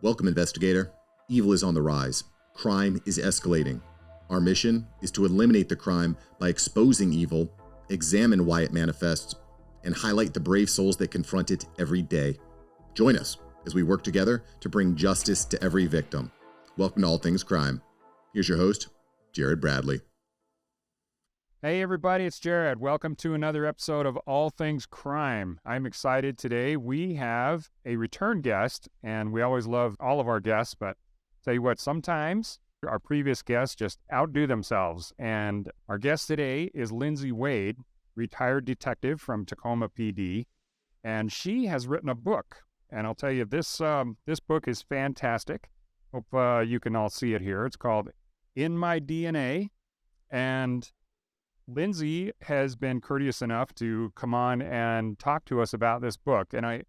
Welcome, investigator. Evil is on the rise. Crime is escalating. Our mission is to eliminate the crime by exposing evil, examine why it manifests, and highlight the brave souls that confront it every day. Join us as we work together to bring justice to every victim. Welcome to All Things Crime. Here's your host, Jared Bradley. Hey everybody, it's Jared. Welcome to another episode of All Things Crime. I'm excited today. We have a return guest, and we always love all of our guests, but tell you what, sometimes our previous guests just outdo themselves. And our guest today is Lindsey Wade, retired detective from Tacoma PD, and she has written a book. And I'll tell you, this book is fantastic. Hope you can all see it here. It's called In My DNA, and Lindsey has been courteous enough to come on and talk to us about this book. And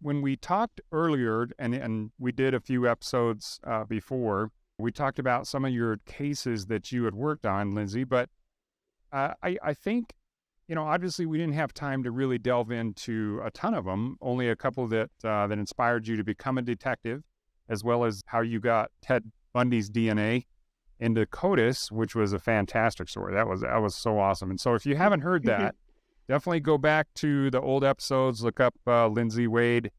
when we talked earlier, and we did a few episodes before, we talked about some of your cases that you had worked on, Lindsey. But I think, obviously we didn't have time to really delve into a ton of them, only a couple that inspired you to become a detective, as well as how you got Ted Bundy's DNA into CODIS, which was a fantastic story. That was so awesome. And so if you haven't heard that, definitely go back to the old episodes, look up Lindsey Wade,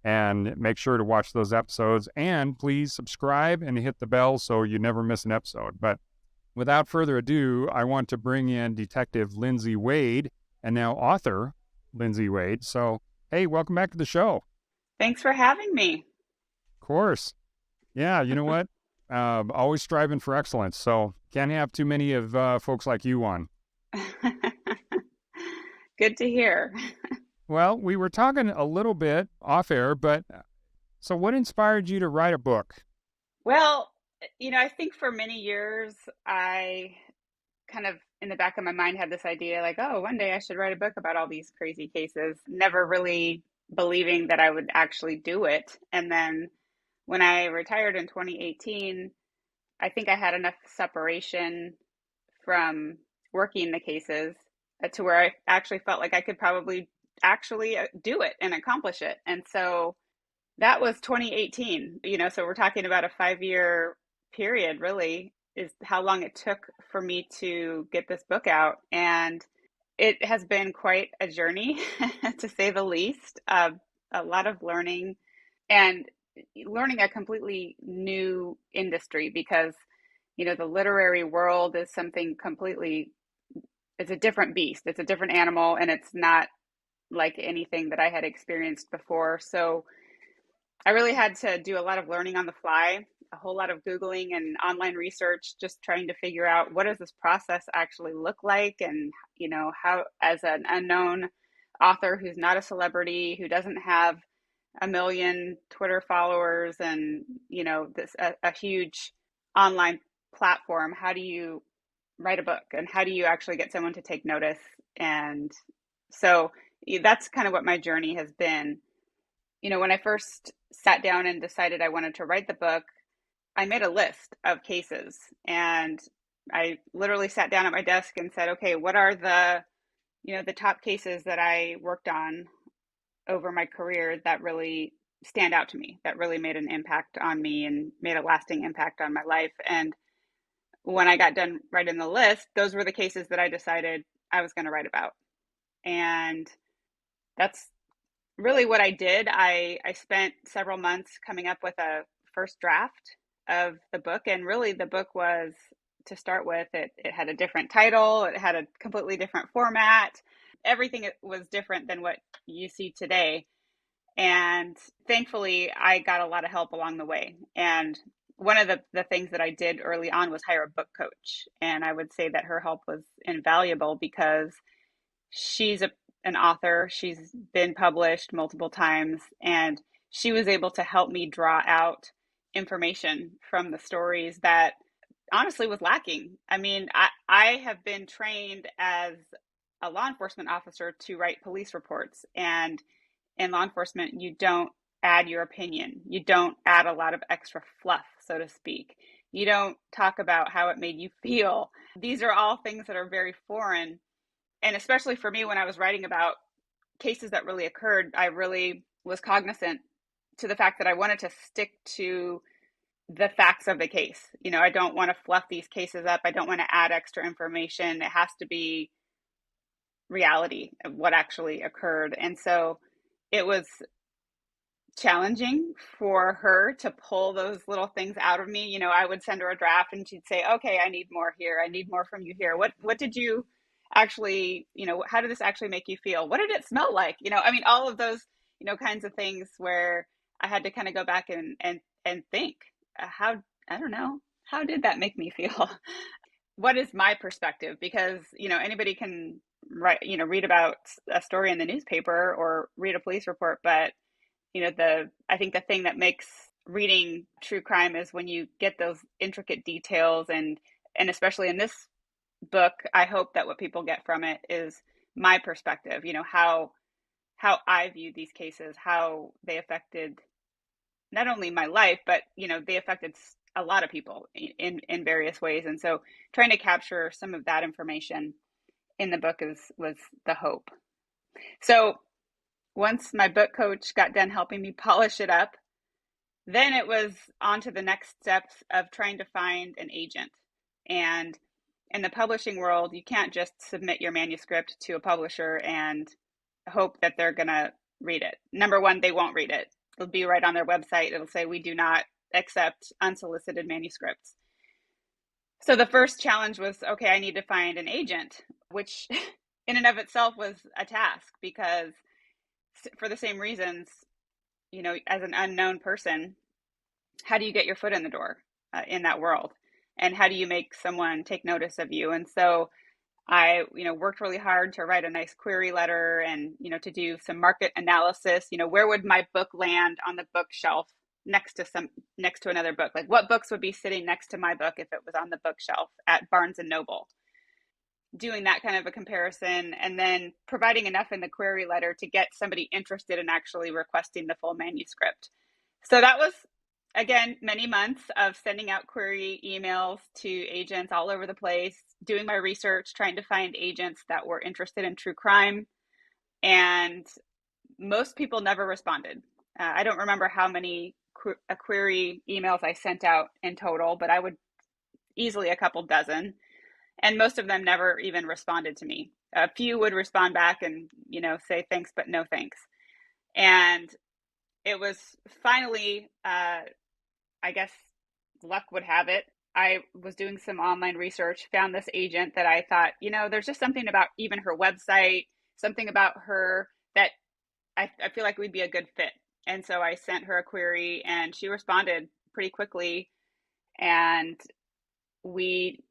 and make sure to watch those episodes. And please subscribe and hit the bell so you never miss an episode. But without further ado, I want to bring in Detective Lindsey Wade and now author Lindsey Wade. So, hey, welcome back to the show. Thanks for having me. Of course. Yeah, you know what? Always striving for excellence, so can't have too many of folks like you on. Good to hear. Well, we were talking a little bit off air, but so what inspired you to write a book? Well, I think for many years, I kind of in the back of my mind had this idea like, oh, one day I should write a book about all these crazy cases, never really believing that I would actually do it. And then when I retired in 2018, I think I had enough separation from working the cases to where I actually felt like I could probably actually do it and accomplish it. And so that was 2018, so we're talking about a 5-year period, really, is how long it took for me to get this book out. And it has been quite a journey, to say the least. A lot of learning and learning a completely new industry because, the literary world is something completely, it's a different beast. It's a different animal, and it's not like anything that I had experienced before. So I really had to do a lot of learning on the fly, a whole lot of Googling and online research, just trying to figure out what does this process actually look like, and, how, as an unknown author who's not a celebrity, who doesn't have a million Twitter followers and, a huge online platform, how do you write a book and how do you actually get someone to take notice? And so that's kind of what my journey has been. When I first sat down and decided I wanted to write the book, I made a list of cases, and I literally sat down at my desk and said, okay, what are the top cases that I worked on over my career that really stand out to me, that really made an impact on me and made a lasting impact on my life. And when I got done writing the list, those were the cases that I decided I was going to write about. And that's really what I did. I spent several months coming up with a first draft of the book. And really the book was, to start with, it had a different title. It had a completely different format. Everything was different than what you see today. And thankfully, I got a lot of help along the way. And one of the things that I did early on was hire a book coach. And I would say that her help was invaluable because she's an author. She's been published multiple times, and she was able to help me draw out information from the stories that honestly was lacking. I mean, I have been trained as a law enforcement officer to write police reports, and in law enforcement, you don't add your opinion. You don't add a lot of extra fluff, so to speak. You don't talk about how it made you feel. These are all things that are very foreign. And especially for me, when I was writing about cases that really occurred, I really was cognizant to the fact that I wanted to stick to the facts of the case. I don't want to fluff these cases up. I don't want to add extra information. It has to be reality of what actually occurred. And so it was challenging for her to pull those little things out of me. I would send her a draft and she'd say, okay, I need more here. I need more from you here. What did you actually, how did this actually make you feel? What did it smell like? All of those, kinds of things where I had to kind of go back and think, I don't know, how did that make me feel? What is my perspective? Because, anybody can read about a story in the newspaper or read a police report, but I think the thing that makes reading true crime is when you get those intricate details, and especially in this book, I hope that what people get from it is my perspective, how I viewed these cases, how they affected not only my life, but they affected a lot of people in various ways. And so trying to capture some of that information in the book was the hope. So once my book coach got done helping me polish it up, then it was on to the next steps of trying to find an agent. And in the publishing world, you can't just submit your manuscript to a publisher and hope that they're going to read it. Number one, they won't read it. It'll be right on their website. It'll say, we do not accept unsolicited manuscripts. So the first challenge was, okay, I need to find an agent, which in and of itself was a task, because for the same reasons, as an unknown person, how do you get your foot in the door in that world? And how do you make someone take notice of you? And so I, worked really hard to write a nice query letter and, to do some market analysis. Where would my book land on the bookshelf next to another book? Like, what books would be sitting next to my book if it was on the bookshelf at Barnes and Noble? Doing that kind of a comparison, and then providing enough in the query letter to get somebody interested in actually requesting the full manuscript. So that was, again, many months of sending out query emails to agents all over the place, doing my research, trying to find agents that were interested in true crime. And most people never responded. I don't remember how many query emails I sent out in total, but I would easily a couple dozen. And most of them never even responded to me. A few would respond back and, say thanks, but no thanks. And it was finally, I guess luck would have it, I was doing some online research, found this agent that I thought, there's just something about even her website, something about her that I feel like we'd be a good fit. And so I sent her a query and she responded pretty quickly, and we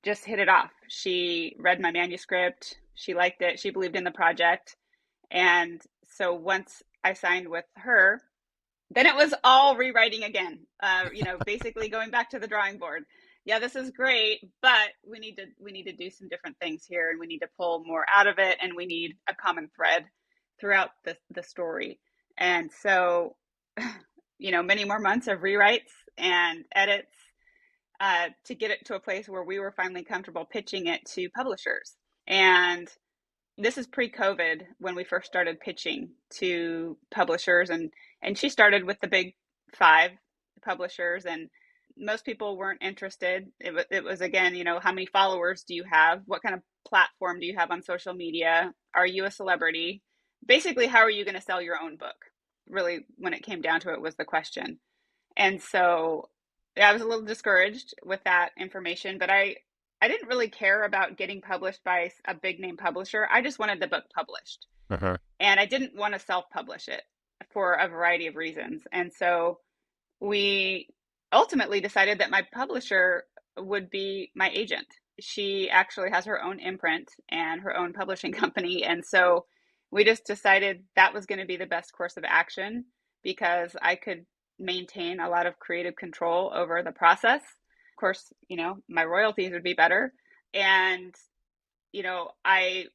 just hit it off. She read my manuscript. She liked it. She believed in the project. And so once I signed with her, then it was all rewriting again, basically going back to the drawing board. Yeah, this is great, but we need to do some different things here, and we need to pull more out of it, and we need a common thread throughout the story. And so, many more months of rewrites and edits to get it to a place where we were finally comfortable pitching it to publishers. And this is pre-COVID when we first started pitching to publishers, and she started with the big 5 publishers, and most people weren't interested. It was again, how many followers do you have? What kind of platform do you have on social media? Are you a celebrity? Basically, how are you going to sell your own book? Really, when it came down to it, was the question. And so I was a little discouraged with that information, but I didn't really care about getting published by a big name publisher. I just wanted the book published. Uh-huh. And I didn't want to self-publish it for a variety of reasons. And so we ultimately decided that my publisher would be my agent. She actually has her own imprint and her own publishing company. And so we just decided that was going to be the best course of action, because I could maintain a lot of creative control over the process. Of course, my royalties would be better. And, I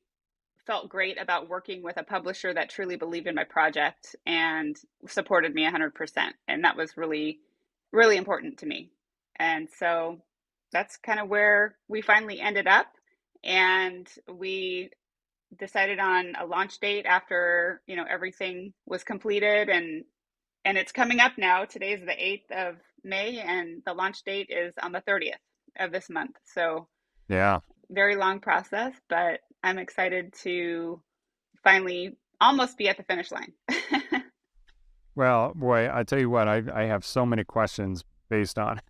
felt great about working with a publisher that truly believed in my project and supported me 100%. And that was really, really important to me. And so that's kind of where we finally ended up. And we decided on a launch date after, everything was completed, and and it's coming up now. Today's the 8th of May, and the launch date is on the 30th of this month. So Yeah. very long process, but I'm excited to finally almost be at the finish line. Well, boy, I tell you what, I have so many questions based on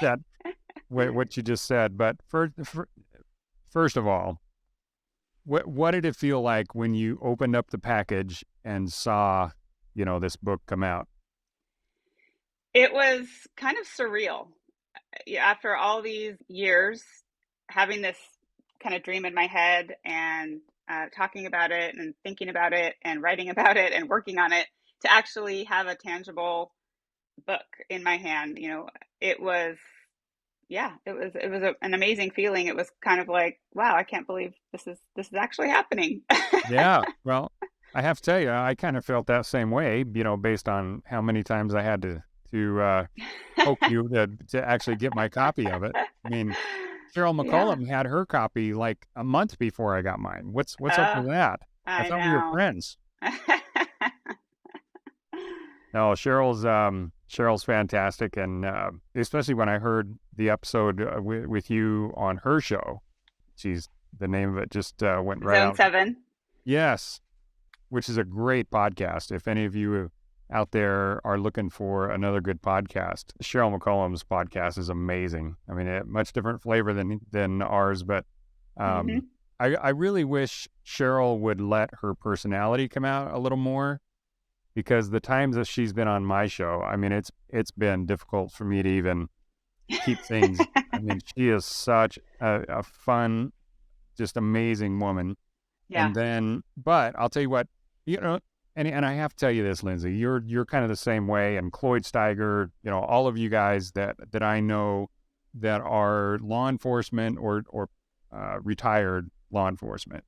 that what you just said. But first of all, what did it feel like when you opened up the package and saw, this book come out? It was kind of surreal. After all these years, having this kind of dream in my head and talking about it and thinking about it and writing about it and working on it, to actually have a tangible book in my hand, it was, an amazing feeling. It was kind of like, wow, I can't believe this is actually happening. Yeah. Well, I have to tell you, I kind of felt that same way, based on how many times I had to poke you to actually get my copy of it. I mean, Cheryl Yeah. McCollum had her copy like a month before I got mine. What's up with that? I I thought we were know. friends. No, Cheryl's fantastic, and especially when I heard the episode with you on her show. She's the name of it just went right Zone out. 7. Yes, which is a great podcast. If any of you out there are looking for another good podcast, Cheryl McCollum's podcast is amazing. I mean, much different flavor than ours, but Mm-hmm. I really wish Cheryl would let her personality come out a little more, because the times that she's been on my show, I mean, it's been difficult for me to even keep things. I mean, she is such a fun, just amazing woman. Yeah. And then, but I'll tell you what, and I have to tell you this, Lindsey, you're kind of the same way. And Cloyd Steiger, all of you guys that I know that are law enforcement or retired law enforcement,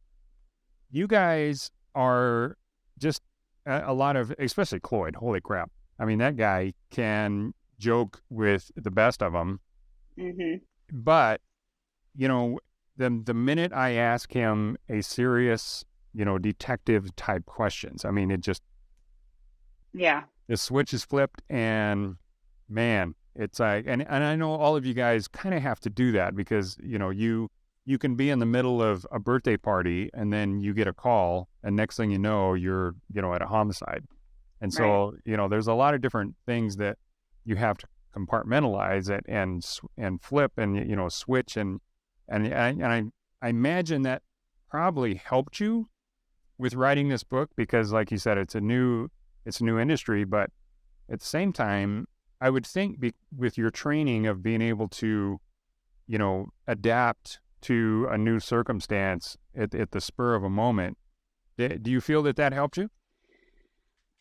you guys are just a lot of, especially Cloyd. Holy crap! I mean, that guy can joke with the best of them. Mm-hmm. But the minute I ask him a serious, detective type questions, I mean, it just, Yeah. the switch is flipped, and man, it's like, and I know all of you guys kind of have to do that, because you can be in the middle of a birthday party and then you get a call, and next thing you know, you're at a homicide. And Right. so there's a lot of different things that you have to compartmentalize it and flip and switch, and I imagine that probably helped you with writing this book, because like you said, it's a new industry, but at the same time, I would think with your training of being able to adapt to a new circumstance at the spur of a moment, do you feel that helped you?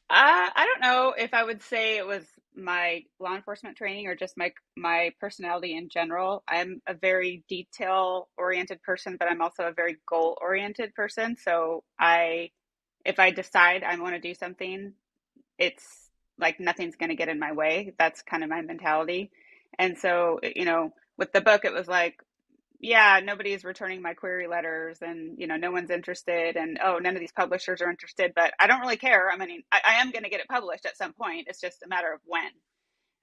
I don't know if I would say it was my law enforcement training or just my personality in general. I'm a very detail oriented person, but I'm also a very goal oriented person. So if I decide I want to do something, it's like nothing's going to get in my way. That's kind of my mentality. And so, with the book, it was like, yeah, nobody's returning my query letters, and no one's interested, and oh, none of these publishers are interested, but I don't really care. I mean, I am going to get it published at some point. It's just a matter of when.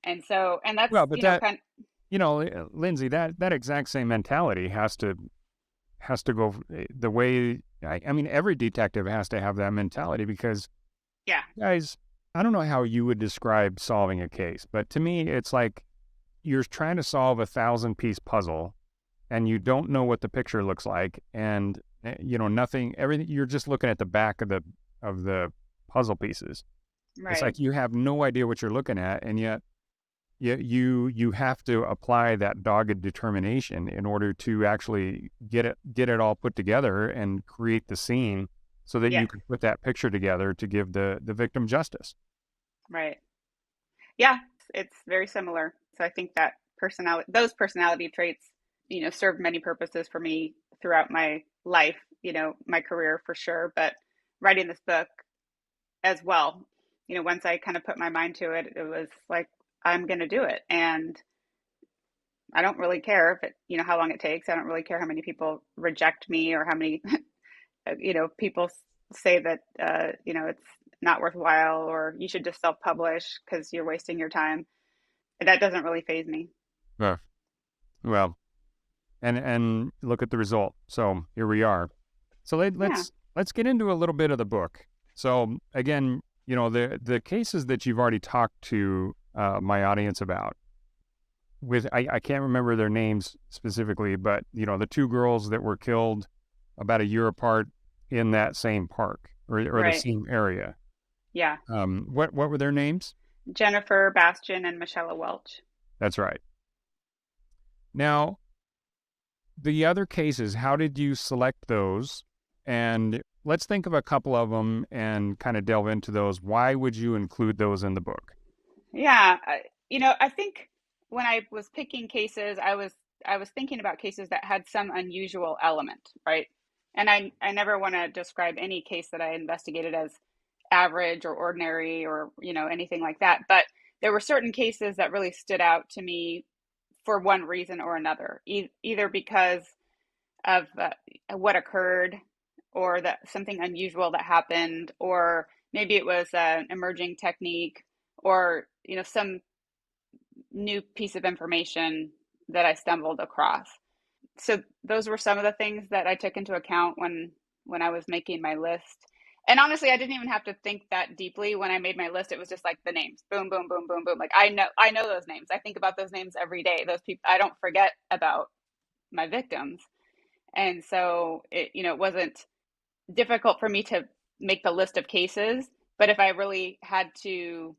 And so, and that's Well, but that, kind Lindsey, that exact same mentality has to go the way, I mean, every detective has to have that mentality, because yeah. guys, I don't know how you would describe solving a case, but to me, it's like you're trying to solve a 1,000-piece puzzle, and you don't know what the picture looks like, and everything. You're just looking at the back of the puzzle pieces. Right. It's like you have no idea what you're looking at, and yet you have to apply that dogged determination in order to actually get it all put together and create the scene, so that Yeah. you can put that picture together to give the victim justice. Right. Yeah, it's very similar. So I think that those personality traits, served many purposes for me throughout my life, my career for sure, but writing this book as well. Once I kind of put my mind to it, it was like, I'm going to do it. And I don't really care if how long it takes. I don't really care how many people reject me, or how many, people say that, not worthwhile, or you should just self-publish because you're wasting your time. That doesn't really faze me. Uh, well, and look at the result. So here we are. So Yeah. let's get into a little bit of the book. So again, the cases that you've already talked to my audience about, with I can't remember their names specifically, but the two girls that were killed about a year apart in that same park or the Right. same area. Yeah. What were their names? Jennifer Bastian and Michelle Welch. That's right. Now, the other cases, how did you select those? And let's think of a couple of them and kind of delve into those. Why would you include those in the book? Yeah. I think when I was picking cases, I was thinking about cases that had some unusual element, right? And I never want to describe any case that I investigated as average or ordinary or, anything like that. But there were certain cases that really stood out to me for one reason or another, either because of what occurred, or that something unusual that happened, or maybe it was an emerging technique, or some new piece of information that I stumbled across. So those were some of the things that I took into account when I was making my list. And honestly, I didn't even have to think that deeply when I made my list. It was just like the names, boom, boom, boom, boom, boom. Like I know those names. I think about those names every day. Those people, I don't forget about my victims. And so it wasn't difficult for me to make the list of cases. But if I really had to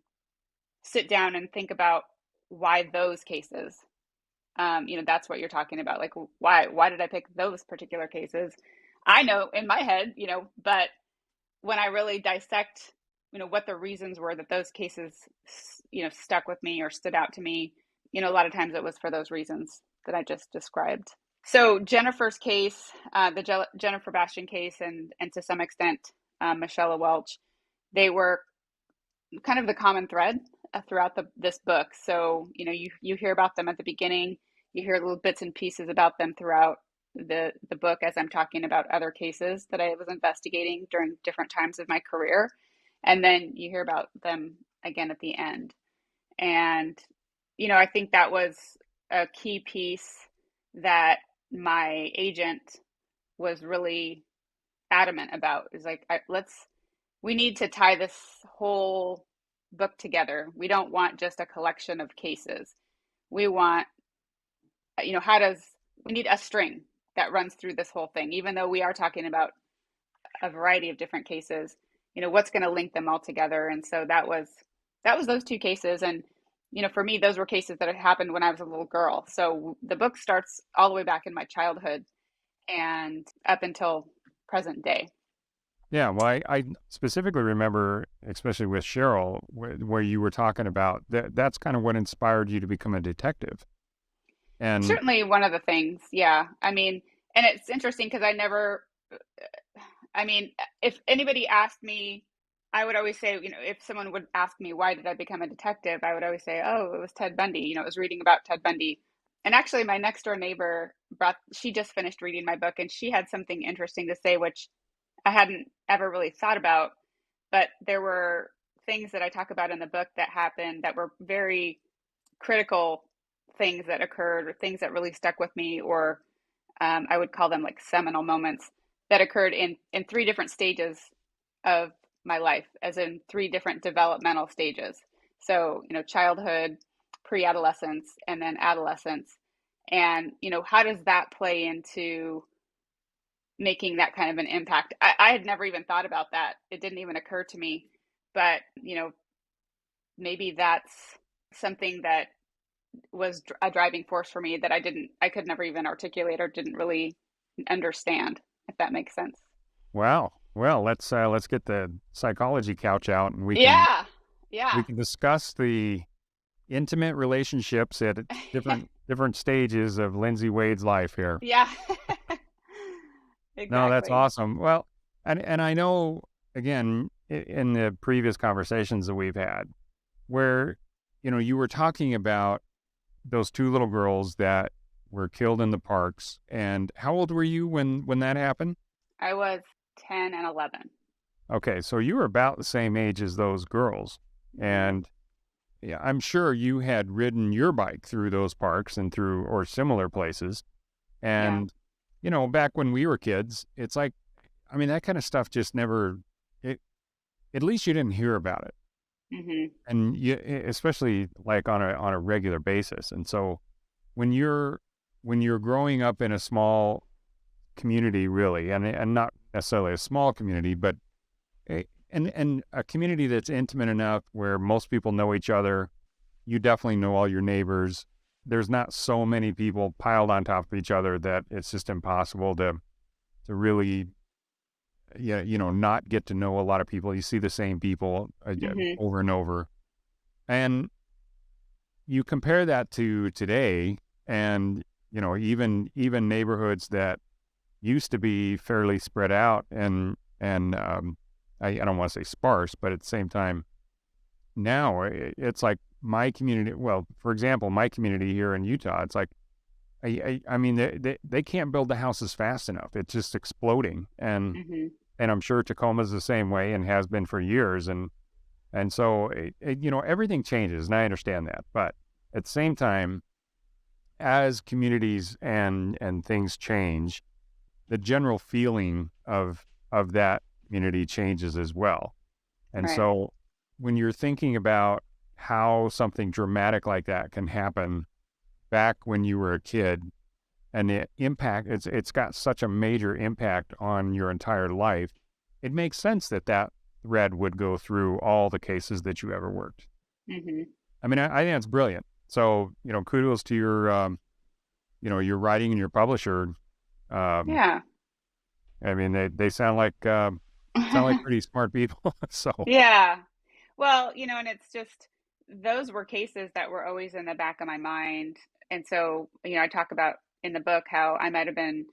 sit down and think about why those cases, that's what you're talking about. Like, why did I pick those particular cases? I know in my head, but when I really dissect, what the reasons were that those cases, stuck with me or stood out to me, a lot of times it was for those reasons that I just described. So Jennifer's case, the Jennifer Bastian case, and to some extent, Michelle Welch, they were kind of the common thread throughout this book. So, you hear about them at the beginning, you hear little bits and pieces about them throughout the book as I'm talking about other cases that I was investigating during different times of my career. And then you hear about them again at the end. And, I think that was a key piece that my agent was really adamant about, is like, we need to tie this whole book together. We don't want just a collection of cases. We want, we need a string that runs through this whole thing, even though we are talking about a variety of different cases, what's going to link them all together. And so that was those two cases. And, for me, those were cases that had happened when I was a little girl. So the book starts all the way back in my childhood and up until present day. Yeah, well, I specifically remember, especially with Cheryl, where you were talking about that's kind of what inspired you to become a detective. And certainly one of the things, yeah. I mean, and it's interesting because if anybody asked me, I would always say, if someone would ask me, why did I become a detective? I would always say, oh, it was Ted Bundy. I was reading about Ted Bundy. And actually, my next door neighbor, she just finished reading my book, and she had something interesting to say, which I hadn't ever really thought about. But there were things that I talk about in the book that happened that were very critical things that occurred, or things that really stuck with me, or I would call them like seminal moments that occurred in three different stages of my life, as in three different developmental stages. So, childhood, pre-adolescence, and then adolescence. And, how does that play into making that kind of an impact? I had never even thought about that. It didn't even occur to me. But, maybe that's something that was a driving force for me that I could never even articulate or didn't really understand, if that makes sense. wow. Well, let's get the psychology couch out, and we can discuss the intimate relationships at different stages of Lindsey Wade's life here. Yeah. Exactly. No, that's awesome. Well, and I know, again, in the previous conversations that we've had, where you were talking about those two little girls that were killed in the parks. And how old were you when that happened? I was 10 and 11. Okay, so you were about the same age as those girls. And yeah, I'm sure you had ridden your bike through those parks and through or similar places. Yeah. And, back when we were kids, it's like, I mean, that kind of stuff just never, it, at least you didn't hear about it. Hmm. And especially like on a regular basis. And so when you're growing up in a small community, really, and not necessarily a small community, but and a community that's intimate enough where most people know each other, you definitely know all your neighbors. There's not so many people piled on top of each other that it's just impossible to really, yeah, not get to know a lot of people. You see the same people Hmm. over and over, and you compare that to today, and even neighborhoods that used to be fairly spread out and I don't want to say sparse, but at the same time, now it's like my community. Well, for example, my community here in Utah, it's like I mean they can't build the houses fast enough. It's just exploding, Hmm. and I'm sure Tacoma's the same way and has been for years, and so everything changes, and I understand that, but at the same time, as communities and things change, the general feeling of that community changes as well. And Right. so when you're thinking about how something dramatic like that can happen back when you were a kid and the impact, it's got such a major impact on your entire life, it makes sense that that thread would go through all the cases that you ever worked. Hmm. I mean, I think that's brilliant. So, kudos to your writing and your publisher. Um, Yeah. I mean, they sound like pretty smart people. So, Yeah. Well, and it's just those were cases that were always in the back of my mind. And so, I talk about in the book how I might have been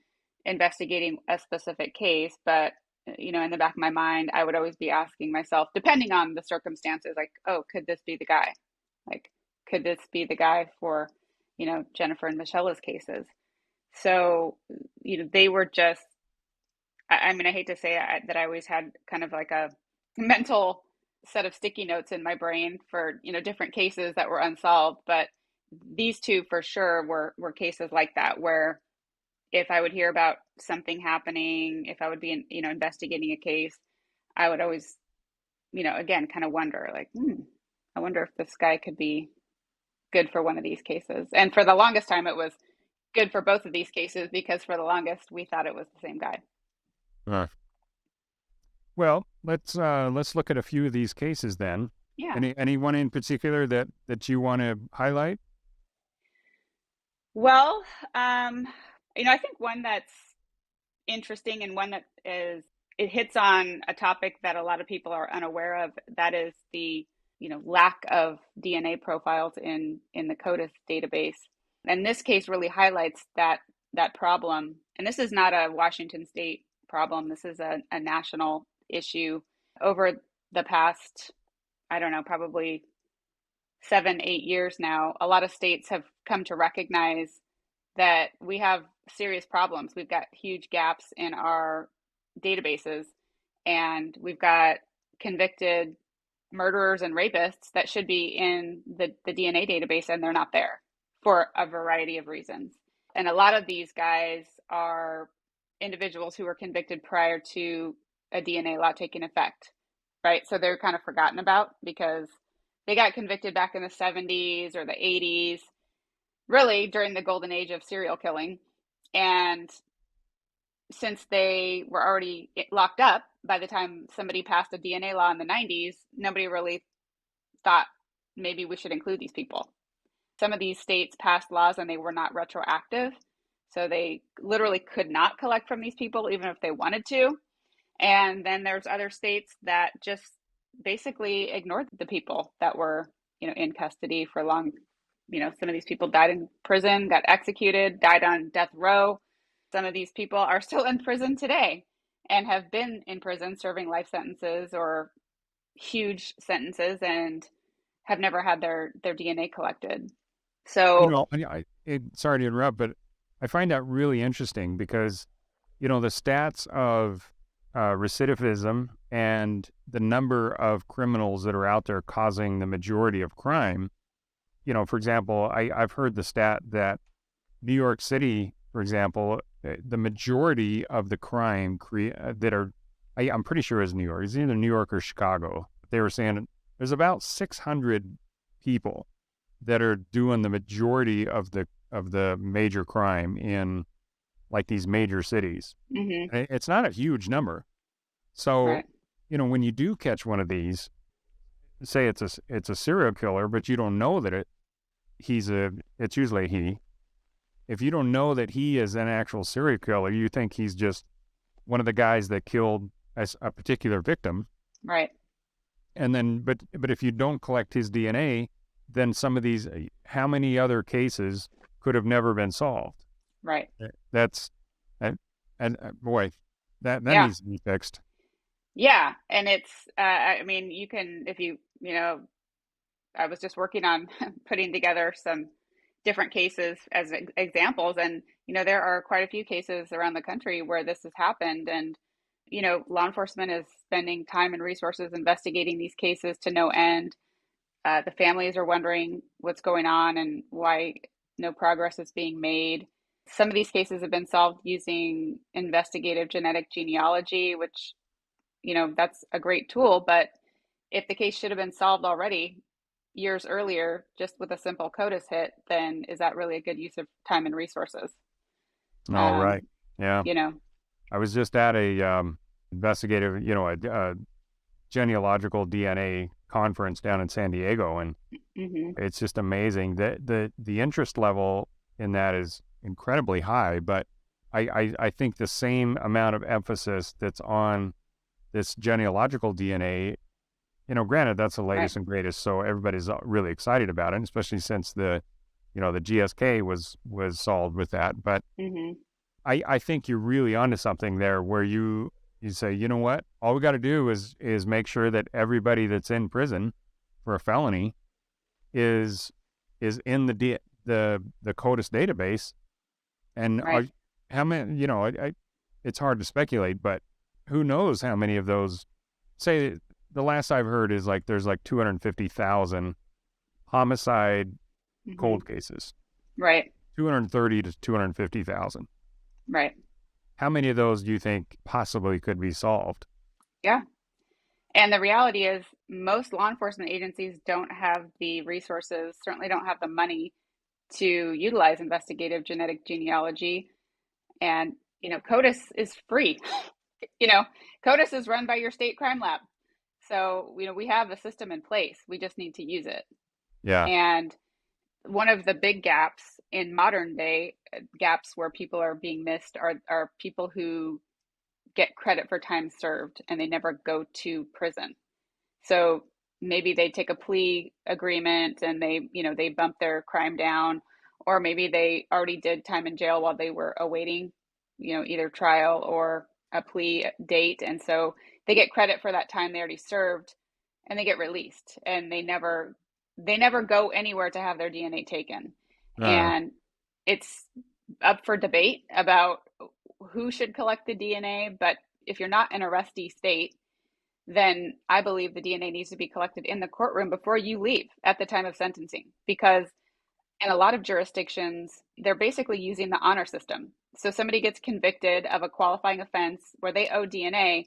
investigating a specific case, but, in the back of my mind, I would always be asking myself, depending on the circumstances, like, oh, could this be the guy? Like, could this be the guy for, Jennifer and Michelle's cases? So, they were just, I mean, I hate to say that I always had kind of like a mental set of sticky notes in my brain for, different cases that were unsolved. But these two for sure were cases like that, where if I would hear about something happening, if I would be, investigating a case, I would always, again, kind of wonder like, I wonder if this guy could be good for one of these cases. And for the longest time, it was good for both of these cases because for the longest, we thought it was the same guy. uh, well, let's look at a few of these cases then. Yeah. Anyone in particular that you want to highlight? Well, I think one that's interesting and one that is it hits on a topic that a lot of people are unaware of. That is the lack of DNA profiles in the CODIS database, and this case really highlights that problem. And this is not a Washington State problem. This is a national issue. Over the past, I don't know, probably 7, 8 years now, a lot of states have come to recognize that we have serious problems. We've got huge gaps in our databases, and we've got convicted murderers and rapists that should be in the DNA database, and they're not there for a variety of reasons. And a lot of these guys are individuals who were convicted prior to a DNA law taking effect, right? So they're kind of forgotten about because they got convicted back in the 70s or the 80s, really during the golden age of serial killing. And since they were already locked up by the time somebody passed a DNA law in the 90s, nobody really thought maybe we should include these people. Some of these states passed laws and they were not retroactive. So they literally could not collect from these people, even if they wanted to. And then there's other states that just basically ignored the people that were, in custody for long. Some of these people died in prison, got executed, died on death row. Some of these people are still in prison today and have been in prison serving life sentences or huge sentences and have never had their DNA collected. So, Sorry to interrupt, but I find that really interesting because, the stats of recidivism and the number of criminals that are out there causing the majority of crime. For example, I've heard the stat that New York City, for example, the majority of the crime I'm pretty sure is New York. It's either New York or Chicago. They were saying there's about 600 people that are doing the majority of the major crime in like these major cities. Mm-hmm. It's not a huge number. So, Right. when you do catch one of these, say it's a serial killer, but you don't know that it's usually a he. If you don't know that he is an actual serial killer, you think he's just one of the guys that killed a particular victim. Right. And then, but if you don't collect his DNA, then some of these, how many other cases could have never been solved? Right. That's, and boy, that Yeah. needs to be fixed. Yeah. And it's, I mean, you can, if I was just working on putting together some different cases as examples. And, there are quite a few cases around the country where this has happened. And, law enforcement is spending time and resources investigating these cases to no end. The families are wondering what's going on and why no progress is being made. Some of these cases have been solved using investigative genetic genealogy, which, that's a great tool. But if the case should have been solved already years earlier, just with a simple CODIS hit, then is that really a good use of time and resources? All right. Yeah. I was just at a investigative, a genealogical DNA conference down in San Diego, and it's just amazing that the interest level in that is incredibly high. But I think the same amount of emphasis that's on this genealogical DNA, granted that's the latest and greatest, so everybody's really excited about it, especially since the GSK was solved with that. But I think you're really onto something there, where you say, you know what, all we got to do is make sure that everybody that's in prison for a felony is in the CODIS database. And how many, it's hard to speculate, but who knows how many of those, say the last I've heard is like there's like 250,000 homicide cold cases. Right. 230 to 250,000. Right. How many of those do you think possibly could be solved? Yeah. And the reality is most law enforcement agencies don't have the resources, certainly don't have the money to utilize investigative genetic genealogy. And, CODIS is free. CODIS is run by your state crime lab. So, we have the system in place. We just need to use it. Yeah. And one of the big gaps in modern day gaps where people are being missed are people who get credit for time served and they never go to prison. So maybe they take a plea agreement and they bump their crime down, or maybe they already did time in jail while they were awaiting, either trial or a plea date. And so they get credit for that time they already served and they get released, and they never go anywhere to have their DNA taken. And it's up for debate about who should collect the DNA. But if you're not in a arrestee state, then I believe the DNA needs to be collected in the courtroom before you leave at the time of sentencing, because in a lot of jurisdictions, they're basically using the honor system. So somebody gets convicted of a qualifying offense where they owe DNA,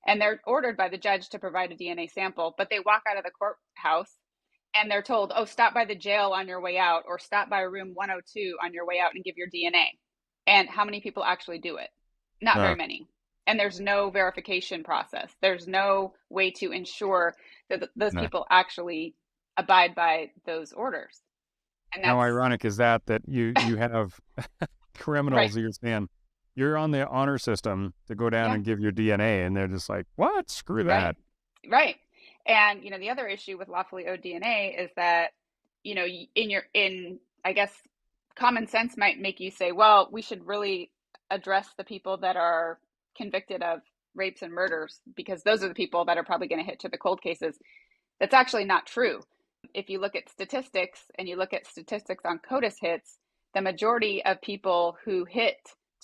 and they're ordered by the judge to provide a DNA sample, but they walk out of the courthouse and they're told, oh, stop by the jail on your way out, or stop by room 102 on your way out and give your DNA. And how many people actually do it? Not very many. And there's no verification process. There's no way to ensure that those people actually abide by those orders. And how ironic is that you have criminals that you're saying, you're on the honor system to go down and give your DNA, and they're just like, what? Screw that. Right. And, the other issue with lawfully owed DNA is that, I guess, common sense might make you say, well, we should really address the people that are convicted of rapes and murders, because those are the people that are probably going to hit to the cold cases. That's actually not true. If you look at statistics and you look at statistics on CODIS hits, the majority of people who hit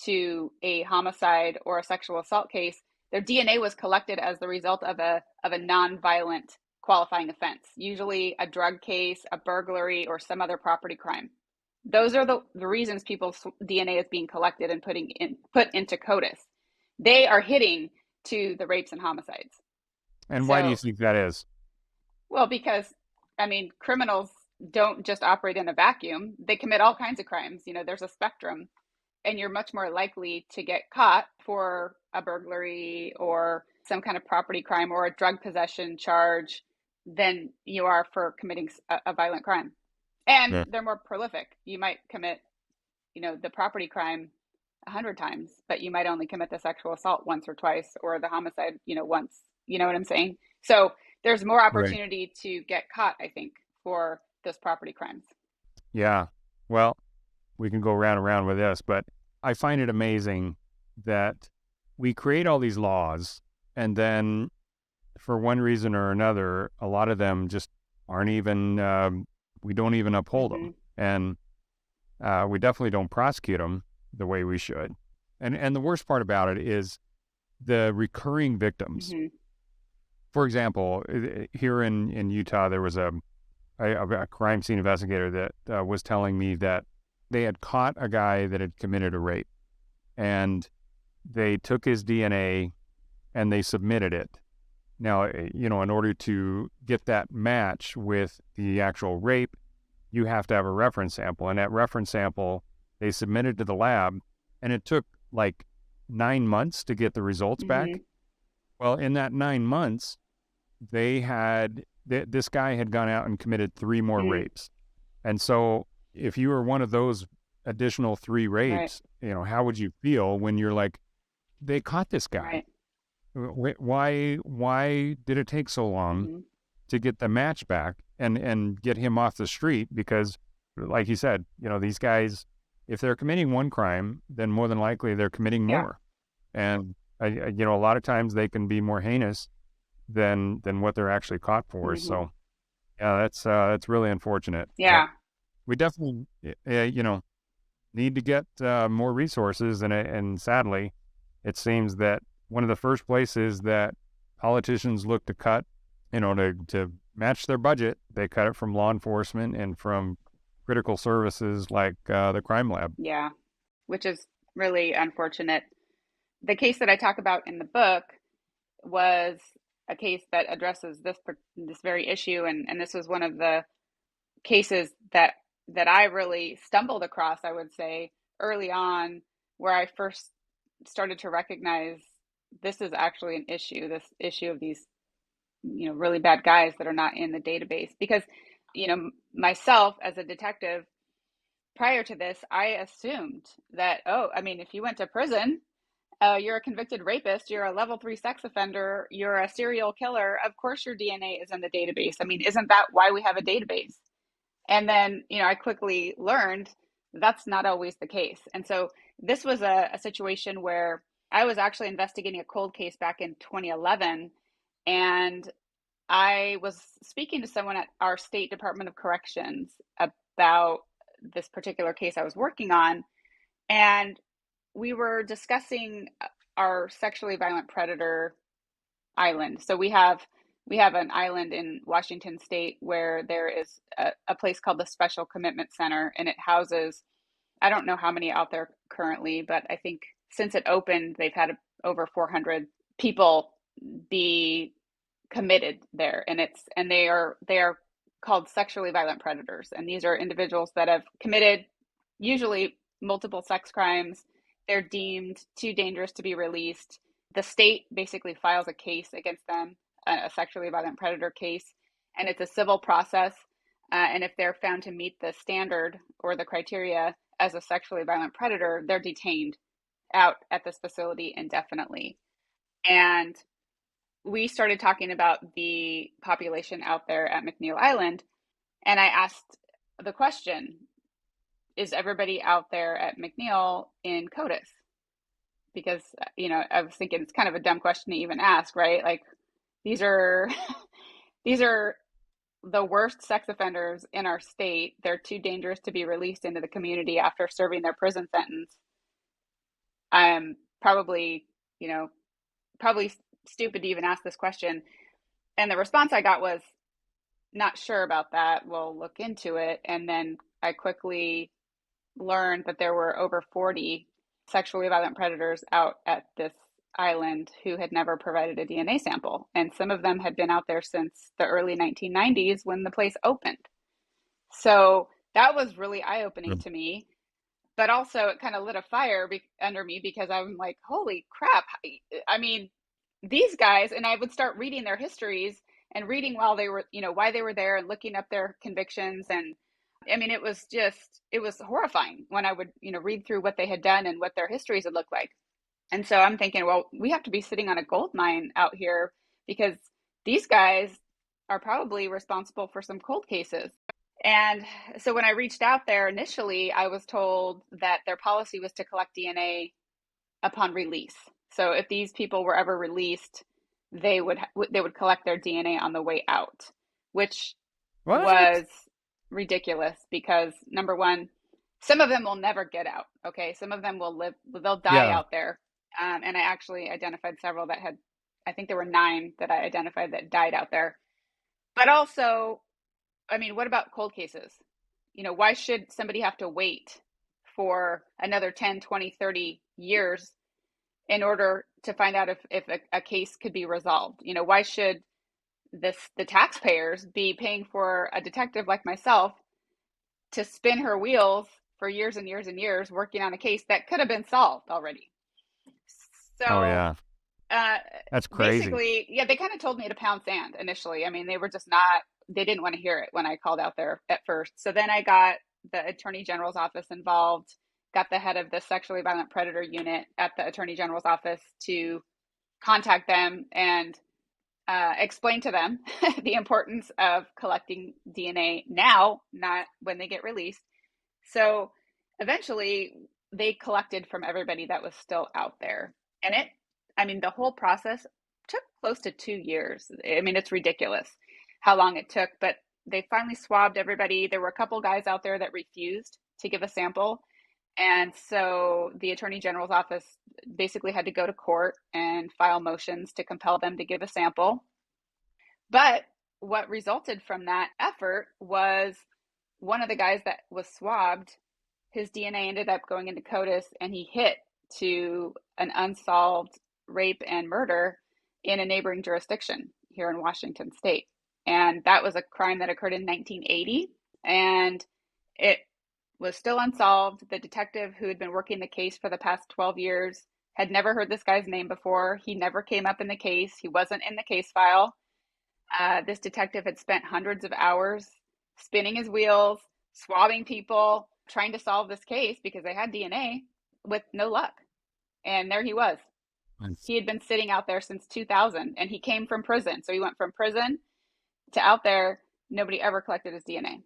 to a homicide or a sexual assault case their DNA was collected as the result of a non-violent qualifying offense, usually a drug case, a burglary, or some other property crime. Those are the reasons people's DNA is being collected and put into CODIS. They are hitting to the rapes and homicides. And why do you think that is? Well, because, I mean, criminals don't just operate in a vacuum. They commit all kinds of crimes. There's a spectrum, and you're much more likely to get caught for a burglary or some kind of property crime or a drug possession charge than you are for committing a violent crime. And they're more prolific. You might commit, the property crime 100 times, but you might only commit the sexual assault once or twice, or the homicide, once. You know what I'm saying? So there's more opportunity to get caught, I think, for those property crimes. Yeah. Well, we can go round and round with this, but I find it amazing that we create all these laws, and then for one reason or another, a lot of them just aren't even, we don't even uphold them. And we definitely don't prosecute them the way we should. And the worst part about it is the recurring victims. For example, here in Utah, there was a crime scene investigator that was telling me that they had caught a guy that had committed a rape, and they took his DNA and they submitted it. Now, in order to get that match with the actual rape, you have to have a reference sample, and that reference sample they submitted to the lab, and it took like 9 months to get the results back. Well, in that 9 months, they had this guy had gone out and committed 3 more rapes. And so if you were one of those additional 3 rapes, how would you feel when you're like, they caught this guy? Why did it take so long to get the match back and get him off the street? Because like you said, these guys, if they're committing one crime, then more than likely they're committing more. And a lot of times they can be more heinous than what they're actually caught for. So yeah, that's really unfortunate. Yeah. But we definitely, need to get more resources. And sadly, it seems that one of the first places that politicians look to cut, to match their budget, they cut it from law enforcement and from critical services like the crime lab. Yeah, which is really unfortunate. The case that I talk about in the book was a case that addresses this very issue, and this was one of the cases that I really stumbled across, I would say, early on, where I first started to recognize this is actually an issue, this issue of these, really bad guys that are not in the database. Because, myself as a detective, prior to this, I assumed that, if you went to prison, you're a convicted rapist, you're a level 3 sex offender, you're a serial killer, of course your DNA is in the database. Isn't that why we have a database? And then, I quickly learned that's not always the case. And so this was a situation where I was actually investigating a cold case back in 2011, and I was speaking to someone at our state Department of Corrections about this particular case I was working on, and we were discussing our sexually violent predator island. So we have an island in Washington State where there is a place called the Special Commitment Center, and it houses, I don't know how many out there currently, but I think since it opened, they've had over 400 people be committed there, and they are called sexually violent predators, and these are individuals that have committed usually multiple sex crimes. They're deemed too dangerous to be released. The state basically files a case against them, a sexually violent predator case, and it's a civil process. And if they're found to meet the standard or the criteria as a sexually violent predator, they're detained out at this facility indefinitely. And we started talking about the population out there at McNeil Island, and I asked the question, is everybody out there at McNeil in CODIS? Because, I was thinking it's kind of a dumb question to even ask, right? Like, these are the worst sex offenders in our state. They're too dangerous to be released into the community after serving their prison sentence. Probably, probably stupid to even ask this question. And the response I got was, not sure about that. We'll look into it. And then I quickly learned that there were over 40 sexually violent predators out at this island who had never provided a DNA sample. And some of them had been out there since the early 1990s when the place opened. So that was really eye-opening to me. But also it kind of lit a fire under me because I'm like, holy crap. I mean, these guys, and I would start reading their histories and reading while they were, why they were there and looking up their convictions. And I mean, it was horrifying when I would, read through what they had done and what their histories had looked like. And so I'm thinking, well, we have to be sitting on a gold mine out here because these guys are probably responsible for some cold cases. And so when I reached out there initially, I was told that their policy was to collect DNA upon release. So if these people were ever released, they would collect their DNA on the way out, which was ridiculous because, number one, some of them will never get out. Okay, some of them will live; they'll die out there. And I actually identified several that had, I think there were 9 that I identified that died out there. But also, I mean, what about cold cases? Why should somebody have to wait for another 10, 20, 30 years in order to find out if a case could be resolved? Why should the taxpayers be paying for a detective like myself to spin her wheels for years and years and years working on a case that could have been solved already? So, that's crazy. Basically, yeah, they kind of told me to pound sand initially. I mean, they didn't want to hear it when I called out there at first. So then I got the Attorney General's office involved, got the head of the sexually violent predator unit at the Attorney General's office to contact them and explain to them the importance of collecting DNA now, not when they get released. So eventually they collected from everybody that was still out there. And the whole process took close to 2 years. I mean, it's ridiculous how long it took, but they finally swabbed everybody. There were a couple guys out there that refused to give a sample. And so the Attorney General's office basically had to go to court and file motions to compel them to give a sample. But what resulted from that effort was one of the guys that was swabbed, his DNA ended up going into CODIS, and he hit to an unsolved rape and murder in a neighboring jurisdiction here in Washington state. And that was a crime that occurred in 1980, and it was still unsolved. The detective who had been working the case for the past 12 years had never heard this guy's name before. He never came up in the case. He wasn't in the case file. This detective had spent hundreds of hours spinning his wheels, swabbing people, trying to solve this case because they had DNA with no luck. And there he was. Nice. He had been sitting out there since 2000, and he came from prison. So he went from prison to out there. Nobody ever collected his DNA.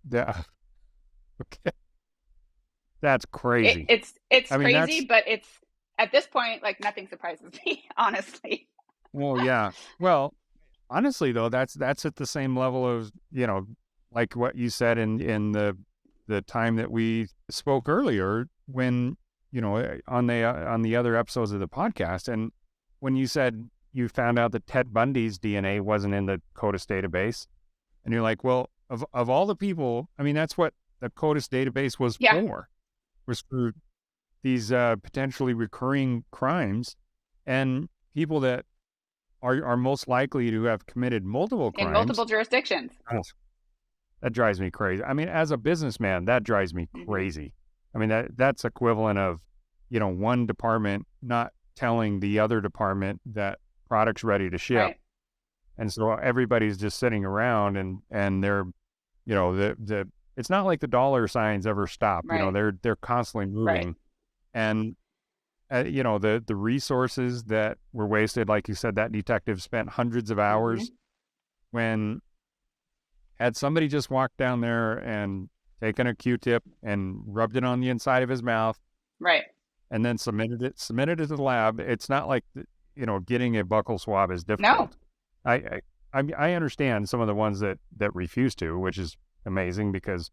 Yeah. Okay. That's crazy. It's crazy, but it's at this point, like, nothing surprises me, honestly. Well, yeah. Well, honestly though, that's at the same level of, like what you said in the time that we spoke earlier when, on the other episodes of the podcast, and when you said you found out that Ted Bundy's DNA wasn't in the CODIS database, and you're like, well, of all the people, I mean, that's what the CODIS database was for these potentially recurring crimes and people that are most likely to have committed multiple crimes. In multiple jurisdictions. Oh, that drives me crazy. I mean, as a businessman, that drives me crazy. I mean, that's equivalent of, one department not telling the other department that product's ready to ship. Right. And so everybody's just sitting around and they're, it's not like the dollar signs ever stop. Right. They're constantly moving. Right. And the resources that were wasted, like you said, that detective spent hundreds of hours when had somebody just walked down there and taken a Q-tip and rubbed it on the inside of his mouth. Right. And then submitted it to the lab. It's not like, getting a buccal swab is difficult. No. I understand some of the ones that refuse to, which is amazing because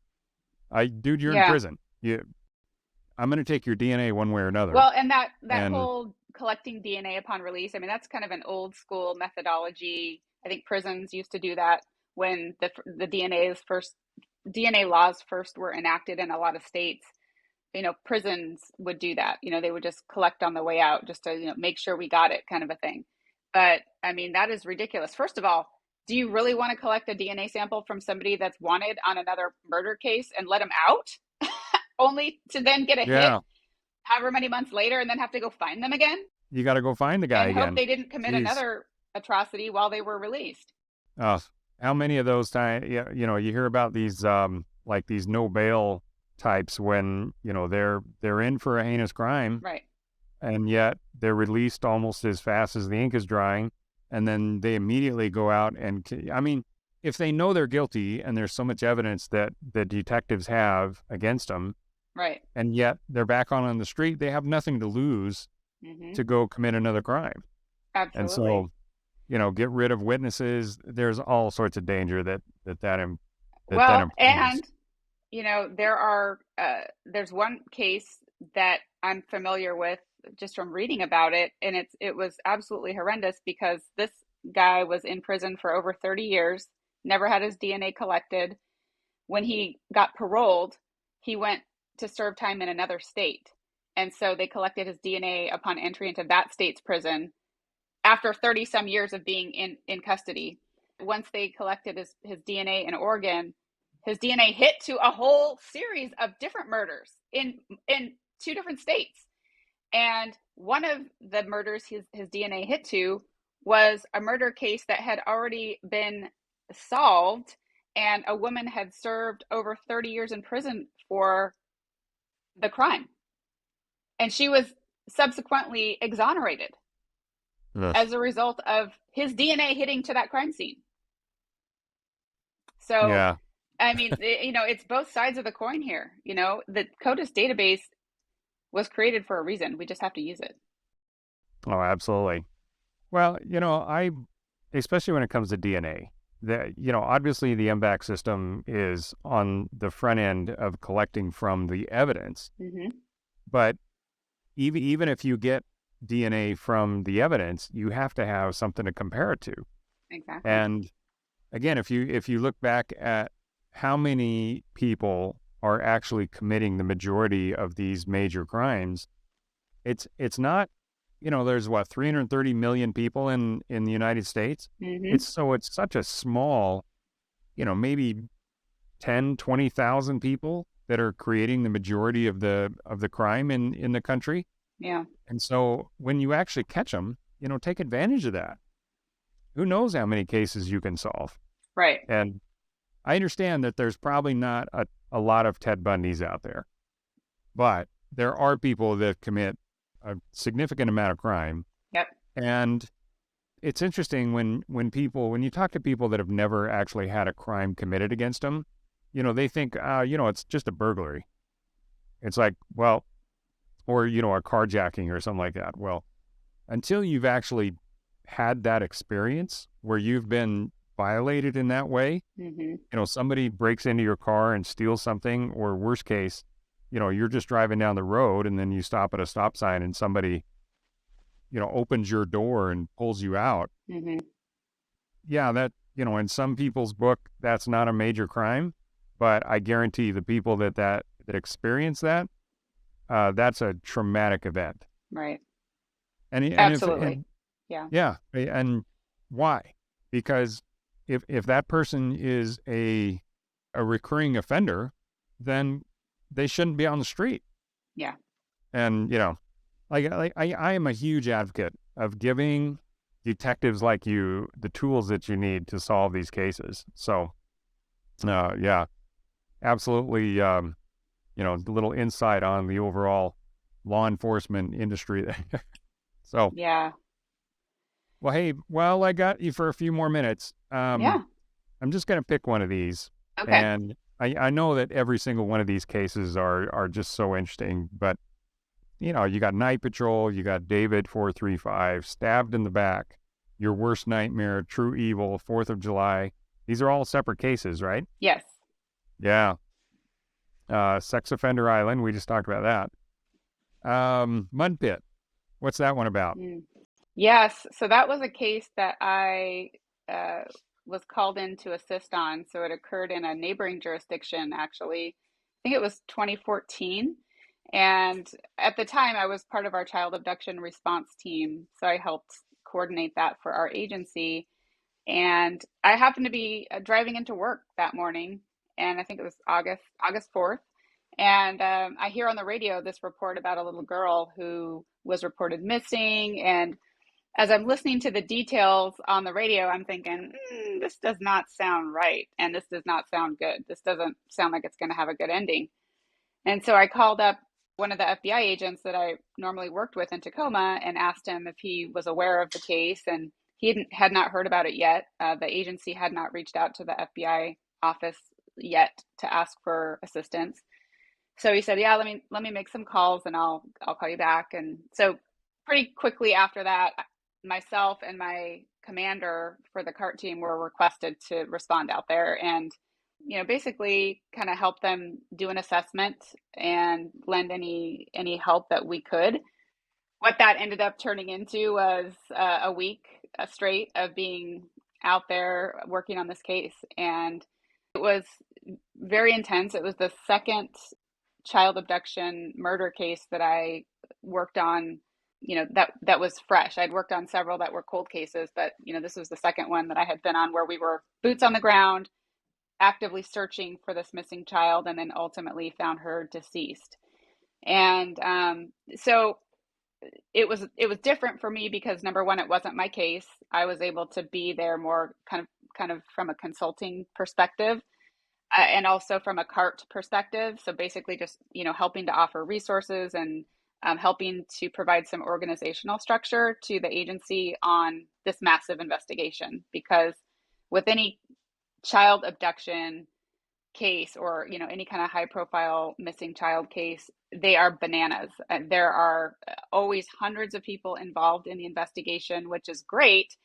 you're in prison. I'm going to take your DNA one way or another. Well, and that And whole collecting DNA upon release, I mean, that's kind of an old school methodology. I think prisons used to do that when the DNA laws first were enacted in a lot of states. Prisons would do that. They would just collect on the way out just to, make sure we got it, kind of a thing. But I mean, that is ridiculous. First of all, do you really want to collect a DNA sample from somebody that's wanted on another murder case and let them out only to then get a hit however many months later and then have to go find them again? You got to go find the guy and again. Hope they didn't commit another atrocity while they were released. How many of those times, you hear about these, like these no bail types when, they're in for a heinous crime. Right. And yet they're released almost as fast as the ink is drying. And then they immediately go out and, I mean, if they know they're guilty and there's so much evidence that the detectives have against them, right, and yet they're back on the street, they have nothing to lose to go commit another crime. Absolutely. And so, get rid of witnesses. There's all sorts of danger that and there's one case that I'm familiar with just from reading about it, and it was absolutely horrendous because this guy was in prison for over 30 years, never had his DNA collected. When he got paroled, he went to serve time in another state, and so they collected his DNA upon entry into that state's prison after 30 some years of being in custody. Once they collected his DNA in Oregon, his DNA hit to a whole series of different murders in 2 different states. And one of the murders his DNA hit to was a murder case that had already been solved, and a woman had served over 30 years in prison for the crime. And she was subsequently exonerated as a result of his DNA hitting to that crime scene. So, yeah. I mean, it's both sides of the coin here. The CODIS database was created for a reason. We just have to use it. Oh, absolutely. Well, especially when it comes to DNA, obviously the MVAC system is on the front end of collecting from the evidence. Mm-hmm. But even if you get DNA from the evidence, you have to have something to compare it to. Exactly. And again, if you look back at how many people are actually committing the majority of these major crimes, it's not, there's 330 million people in the United States. Mm-hmm. It's such a small, maybe 10, 20,000 people that are creating the majority of the crime in the country. Yeah. And so when you actually catch them, take advantage of that. Who knows how many cases you can solve. Right. And I understand that there's probably not a lot of Ted Bundys out there, but there are people that commit a significant amount of crime. Yep. And it's interesting when you talk to people that have never actually had a crime committed against them, they think, it's just a burglary. It's like, well, or, a carjacking or something like that. Well, until you've actually had that experience where you've been violated in that way, mm-hmm. Somebody breaks into your car and steals something, or worst case, you're just driving down the road and then you stop at a stop sign and somebody, opens your door and pulls you out. Mm-hmm. Yeah, that, in some people's book, that's not a major crime, but I guarantee the people that experience that, that's a traumatic event. Right. And absolutely. Yeah. And why? Because if that person is a recurring offender, then they shouldn't be on the street. Yeah. And, I am a huge advocate of giving detectives like you the tools that you need to solve these cases. So, yeah, absolutely. A little insight on the overall law enforcement industry there. So, yeah. Well, hey, I got you for a few more minutes. Yeah. I'm just going to pick one of these. Okay. And I know that every single one of these cases are just so interesting, but, you got Night Patrol, you got David 435, Stabbed in the Back, Your Worst Nightmare, True Evil, 4th of July. These are all separate cases, right? Yes. Yeah. Sex Offender Island, we just talked about that. Mud Pit. What's that one about? Mm. Yes, so that was a case that I uh, was called in to assist on. So it occurred in a neighboring jurisdiction, actually. I think it was 2014. And at the time, I was part of our child abduction response team. So I helped coordinate that for our agency. And I happened to be driving into work that morning, and I think it was August 4th. And I hear on the radio this report about a little girl who was reported missing. And as I'm listening to the details on the radio, I'm thinking, this does not sound right. And this does not sound good. This doesn't sound like it's going to have a good ending. And so I called up one of the FBI agents that I normally worked with in Tacoma and asked him if he was aware of the case. And he had not heard about it yet. The agency had not reached out to the FBI office yet to ask for assistance. So he said, "Yeah, let me make some calls and I'll call you back." And so pretty quickly after that, myself and my commander for the CART team were requested to respond out there and basically kind of help them do an assessment and lend any help that we could. What that ended up turning into was a week straight of being out there working on this case, and it was very intense. It was the second child abduction murder case that I worked on, that was fresh. I'd worked on several that were cold cases, but this was the second one that I had been on where we were boots on the ground, actively searching for this missing child, and then ultimately found her deceased. And so it was different for me because number one, it wasn't my case. I was able to be there more kind of from a consulting perspective, and also from a CART perspective. So basically just, helping to offer resources and helping to provide some organizational structure to the agency on this massive investigation. Because with any child abduction case or, any kind of high profile missing child case, they are bananas. There are always hundreds of people involved in the investigation, which is great,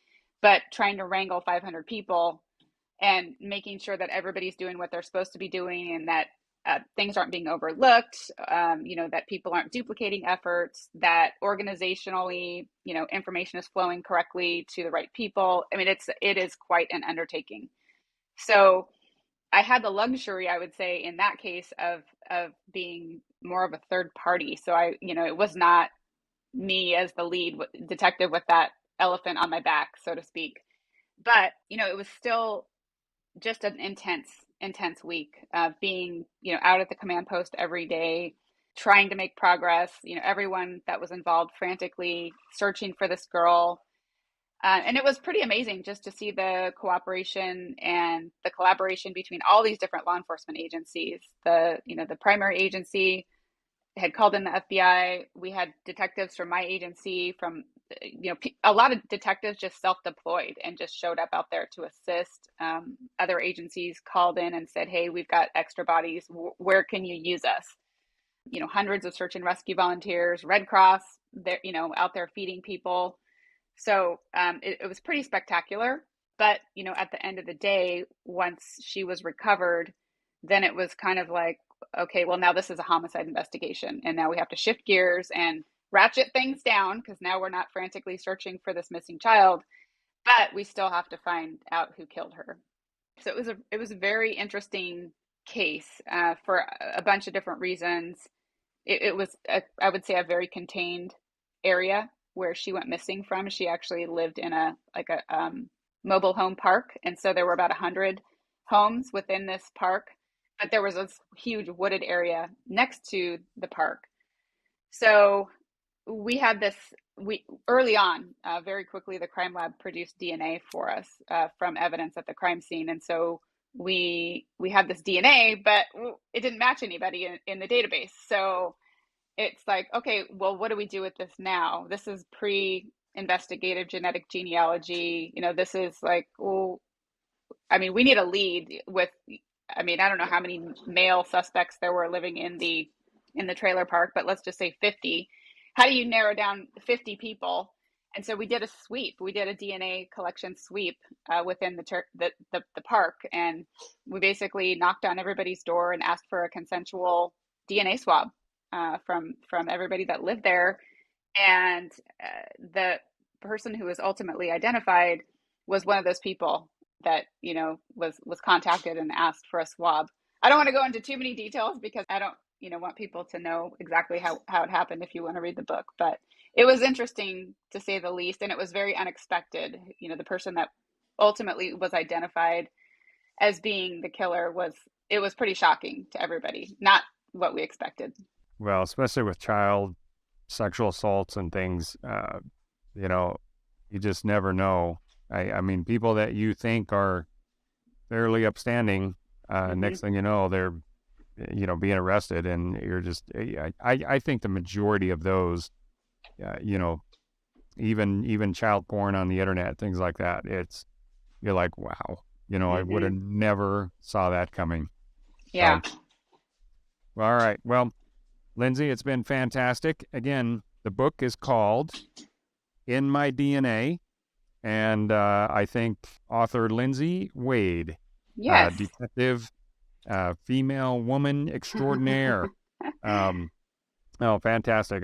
but trying to wrangle 500 people and making sure that everybody's doing what they're supposed to be doing and that things aren't being overlooked, that people aren't duplicating efforts, that organizationally, information is flowing correctly to the right people. I mean, it is quite an undertaking. So I had the luxury, I would say, in that case of being more of a third party. So it was not me as the lead detective with that elephant on my back, so to speak. But, it was still just an intense week, being, out at the command post every day, trying to make progress, everyone that was involved frantically searching for this girl. And it was pretty amazing just to see the cooperation and the collaboration between all these different law enforcement agencies. The primary agency had called in the FBI. We had detectives from my agency, from, a lot of detectives just self-deployed and just showed up out there to assist. Other agencies called in and said, "Hey, we've got extra bodies. Where can you use us?" Hundreds of search and rescue volunteers, Red Cross, there, out there feeding people. So it was pretty spectacular. But, at the end of the day, once she was recovered, then it was kind of like, okay, well, now this is a homicide investigation. And now we have to shift gears and ratchet things down because now we're not frantically searching for this missing child, but we still have to find out who killed her. So it was a very interesting case for a bunch of different reasons. It was, I would say, a very contained area where she went missing from. She actually lived in a mobile home park. And so there were about 100 homes within this park, but there was a huge wooded area next to the park. So we had early on, very quickly, the crime lab produced DNA for us from evidence at the crime scene. And so we had this DNA, but it didn't match anybody in the database. So it's like, okay, well, what do we do with this now? This is pre-investigative genetic genealogy. This is like, well, I mean, we need a lead with, I don't know how many male suspects there were living in the trailer park, but let's just say 50. How do you narrow down 50 people? And so we did a sweep. We did a DNA collection sweep within the park, and we basically knocked on everybody's door and asked for a consensual DNA swab. from everybody that lived there. And the person who was ultimately identified was one of those people that, was contacted and asked for a swab. I don't want to go into too many details because I don't, want people to know exactly how it happened if you want to read the book. But it was interesting to say the least. And it was very unexpected. The person that ultimately was identified as being the killer it was pretty shocking to everybody. Not what we expected. Well, especially with child sexual assaults and things, you just never know. I mean, people that you think are fairly upstanding, next thing you know, they're, being arrested, and you're just, I think the majority of those, even child porn on the internet, things like that, you're like, wow, I would have never saw that coming. Yeah. All right. Well, Lindsey, it's been fantastic. Again, the book is called In My DNA, and I think author Lindsey Wade, yes, detective, female woman extraordinaire. Oh, fantastic!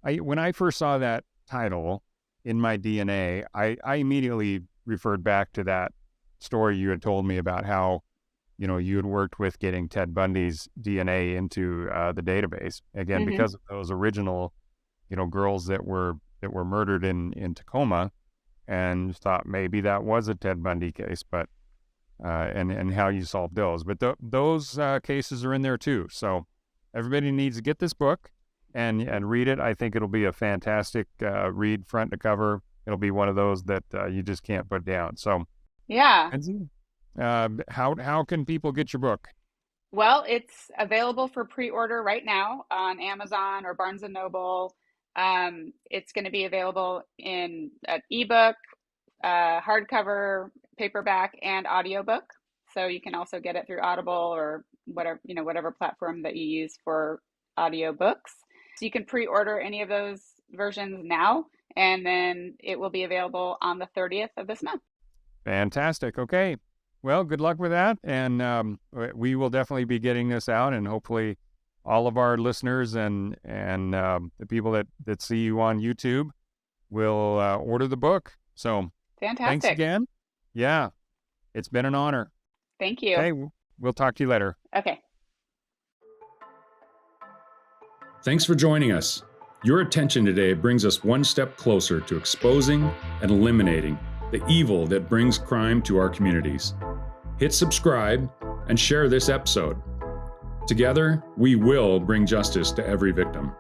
When I first saw that title, In My DNA, I immediately referred back to that story you had told me about how, you had worked with getting Ted Bundy's DNA into the database, again, because of those original, girls that were murdered in Tacoma, and thought maybe that was a Ted Bundy case, but and how you solved those. But those cases are in there too. So everybody needs to get this book and read it. I think it'll be a fantastic read, front to cover. It'll be one of those that you just can't put down. So yeah. How can people get your book? Well, it's available for pre-order right now on Amazon or Barnes & Noble. It's going to be available in an ebook, hardcover, paperback, and audiobook. So you can also get it through Audible or whatever platform that you use for audiobooks. So you can pre-order any of those versions now, and then it will be available on the 30th of this month. Fantastic. Okay. Well, good luck with that. And we will definitely be getting this out, and hopefully all of our listeners and the people that see you on YouTube will order the book. So fantastic. Thanks again. Yeah, it's been an honor. Thank you. Okay, we'll talk to you later. Okay. Thanks for joining us. Your attention today brings us one step closer to exposing and eliminating the evil that brings crime to our communities. Hit subscribe and share this episode. Together, we will bring justice to every victim.